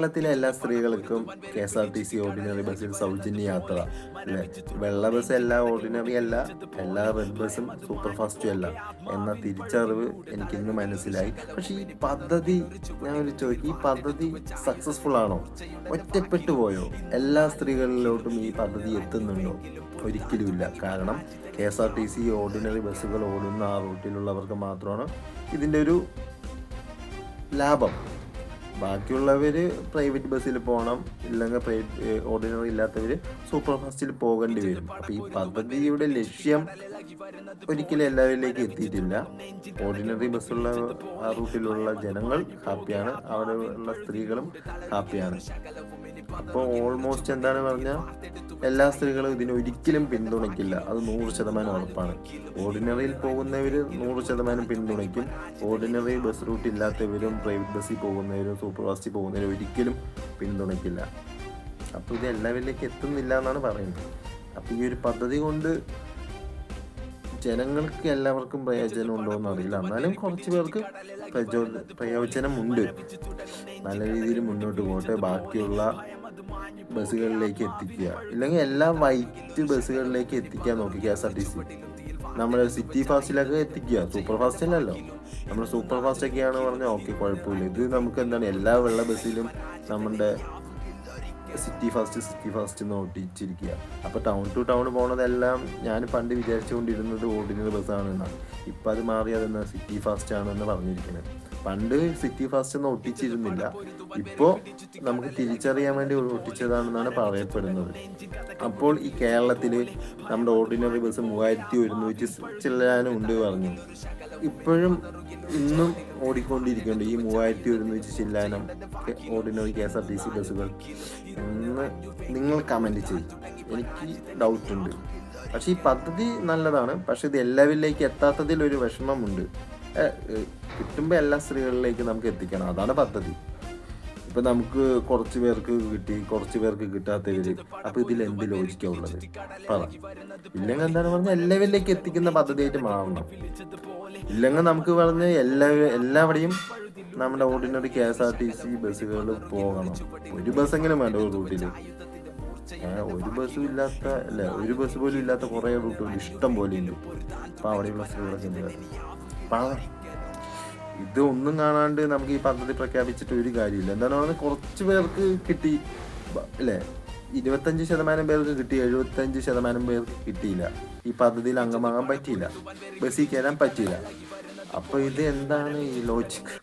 കേരളത്തിലെ എല്ലാ സ്ത്രീകൾക്കും KSRTC ഓർഡിനറി ബസ്സിൽ സൗജന്യ യാത്ര അല്ലെ. വെള്ള ബസ് എല്ലാ ഓർഡിനറി അല്ല, എല്ലാ റെഡ് ബസ്സും സൂപ്പർ ഫാസ്റ്റും അല്ല എന്ന തിരിച്ചറിവ് എനിക്കിന്ന് മനസ്സിലായി. പക്ഷെ ഈ പദ്ധതി, ഞാനൊരു ചോദിക്കും, ഈ പദ്ധതി സക്സസ്ഫുൾ ആണോ? ഒറ്റപ്പെട്ടു പോയോ? എല്ലാ സ്ത്രീകളിലോട്ടും ഈ പദ്ധതി എത്തുന്നുണ്ടോ? ഒരിക്കലുമില്ല. കാരണം KSRTC ഓർഡിനറി ബസ്സുകൾ ഓടുന്ന ആ റൂട്ടിലുള്ളവർക്ക് മാത്രമാണ് ഇതിൻ്റെ ഒരു ലാഭം. ബാക്കിയുള്ളവർ പ്രൈവറ്റ് ബസ്സിൽ പോകണം, ഇല്ലെങ്കിൽ ഓർഡിനറി ഇല്ലാത്തവർ സൂപ്പർ ഫാസ്റ്റിൽ പോകേണ്ടി വരും. അപ്പോൾ ഈ പദ്ധതിയുടെ ലക്ഷ്യം ഒരിക്കലും എല്ലാവരിലേക്ക് എത്തിയിട്ടില്ല. ഓർഡിനറി ബസ്സുള്ള ആ റൂട്ടിലുള്ള ജനങ്ങൾ ഹാപ്പിയാണ്, അവിടെ ഉള്ള സ്ത്രീകളും ഹാപ്പിയാണ്. അപ്പോൾ ഓൾമോസ്റ്റ് എന്താണ് പറഞ്ഞാൽ എല്ലാ സ്ത്രീകളും ഇതിനൊരിക്കലും പിന്തുണയ്ക്കില്ല, അത് 100% ഉറപ്പാണ്. ഓർഡിനറിയിൽ പോകുന്നവർ 100% പിന്തുണയ്ക്കും. ഓർഡിനറി ബസ് റൂട്ട് ഇല്ലാത്തവരും പ്രൈവറ്റ് ബസ്സിൽ പോകുന്നവരും സൂപ്പർ ഫാസ്റ്റിൽ പോകുന്നവരും ഒരിക്കലും പിന്തുണയ്ക്കില്ല. അപ്പോൾ ഇത് എല്ലാവരിലേക്ക് എത്തുന്നില്ല എന്നാണ് പറയുന്നത്. അപ്പോൾ ഈ ഒരു പദ്ധതി കൊണ്ട് ജനങ്ങൾക്ക് എല്ലാവർക്കും പ്രയോജനം ഉണ്ടോ എന്ന് അറിയില്ല. എന്നാലും കുറച്ച് പേർക്ക് പ്രയോജനമുണ്ട്. നല്ല രീതിയിൽ മുന്നോട്ട് പോട്ടെ. ബാക്കിയുള്ള ബസ്സുകളിലേക്ക് എത്തിക്കുക, ഇല്ലെങ്കിൽ എല്ലാ വൈറ്റ് ബസ്സുകളിലേക്ക് എത്തിക്കാൻ നോക്കി KSRTC. നമ്മൾ സിറ്റി ഫാസ്റ്റിലൊക്കെ എത്തിക്കുക, സൂപ്പർ ഫാസ്റ്റ് അല്ലല്ലോ. നമ്മൾ സൂപ്പർ ഫാസ്റ്റ് ഒക്കെയാണ് പറഞ്ഞാൽ ഓക്കെ, കുഴപ്പമില്ല. ഇത് നമുക്ക് എന്താണ്, എല്ലാ വെള്ള ബസ്സിലും നമ്മുടെ സിറ്റി ഫാസ്റ്റ് എന്ന് ഒട്ടിച്ചിരിക്കുക. അപ്പോൾ ടൗൺ ടു ടൗൺ പോണതെല്ലാം ഞാൻ പണ്ട് വിചാരിച്ചുകൊണ്ടിരുന്നത് ഓർഡിനറി ബസ്സാണെന്നാണ്. ഇപ്പം അത് മാറി അതെന്നാ സിറ്റി ഫാസ്റ്റ് ആണെന്ന് പറഞ്ഞിരിക്കുന്നത്. പണ്ട് സിറ്റി ഫാസ്റ്റ് ഒന്നും ഒട്ടിച്ചിരുന്നില്ല, ഇപ്പോൾ നമുക്ക് തിരിച്ചറിയാൻ വേണ്ടി ഒട്ടിച്ചതാണെന്നാണ് പറയപ്പെടുന്നത്. അപ്പോൾ ഈ കേരളത്തിൽ നമ്മുടെ ഓർഡിനറി ബസ് 3100 ചില്ലാനും ഉണ്ട് പറഞ്ഞു. ഇപ്പോഴും ഇന്നും ഓടിക്കൊണ്ടിരിക്കുന്നുണ്ട് ഈ 3100 ചില്ലാനം ഓർഡിനറി KSRTC ബസ്സുകൾ എന്ന് നിങ്ങൾ കമൻറ്റ് ചെയ്യും. എനിക്ക് ഡൗട്ടുണ്ട്. പക്ഷേ ഈ പദ്ധതി നല്ലതാണ്, പക്ഷെ ഇത് എല്ലാവരിലേക്ക് എത്താത്തതിൽ ഒരു വിഷമമുണ്ട്. കിട്ടുമ്പോൾ എല്ലാ സ്ത്രീകളിലേക്ക് നമുക്ക് എത്തിക്കണം, അതാണ് പദ്ധതി. ഇപ്പം നമുക്ക് കുറച്ച് പേർക്ക് കിട്ടി, കുറച്ച് പേർക്ക് കിട്ടാത്തവര്, അപ്പോൾ ഇതിൽ എന്ത് ലോജിക്കാണ് ഉള്ളത് പറ? ഇല്ലെങ്കിൽ എന്താണ് പറഞ്ഞാൽ എല്ലാവരിലേക്ക് എത്തിക്കുന്ന പദ്ധതിയായിട്ട് മാറണം. ഇല്ലെങ്കിൽ നമുക്ക് പറഞ്ഞ് എല്ലാവിടെയും നമ്മുടെ ഓർഡിനറി KSRTC ബസ്സുകൾ പോകണം. ഒരു ബസ്സെങ്കിലും വേണ്ട ഒരു റൂട്ടിൽ. ഒരു ബസ്സും ഇല്ലാത്ത അല്ല, ഒരു ബസ് പോലും ഇല്ലാത്ത കുറേ റൂട്ടുകൾ ഇഷ്ടം പോലെ ഉണ്ട്. അപ്പോൾ അവിടെയുള്ള സ്ത്രീകളൊക്കെ എന്ത് കാര്യം? ഇത് ഒന്നും കാണാണ്ട് നമുക്ക് ഈ പദ്ധതി പ്രഖ്യാപിച്ചിട്ട് ഒരു കാര്യമില്ല. എന്താണ് പറഞ്ഞാൽ കുറച്ച് പേർക്ക് കിട്ടി അല്ലേ, 25% പേർക്ക് കിട്ടി, 75% പേർക്ക് കിട്ടിയില്ല. ഈ പദ്ധതിയിൽ അംഗമാകാൻ പറ്റിയില്ല, ബസ്സിൽ കയറാൻ പറ്റിയില്ല. അപ്പോൾ ഇത് എന്താണ് ഈ ലോജിക്?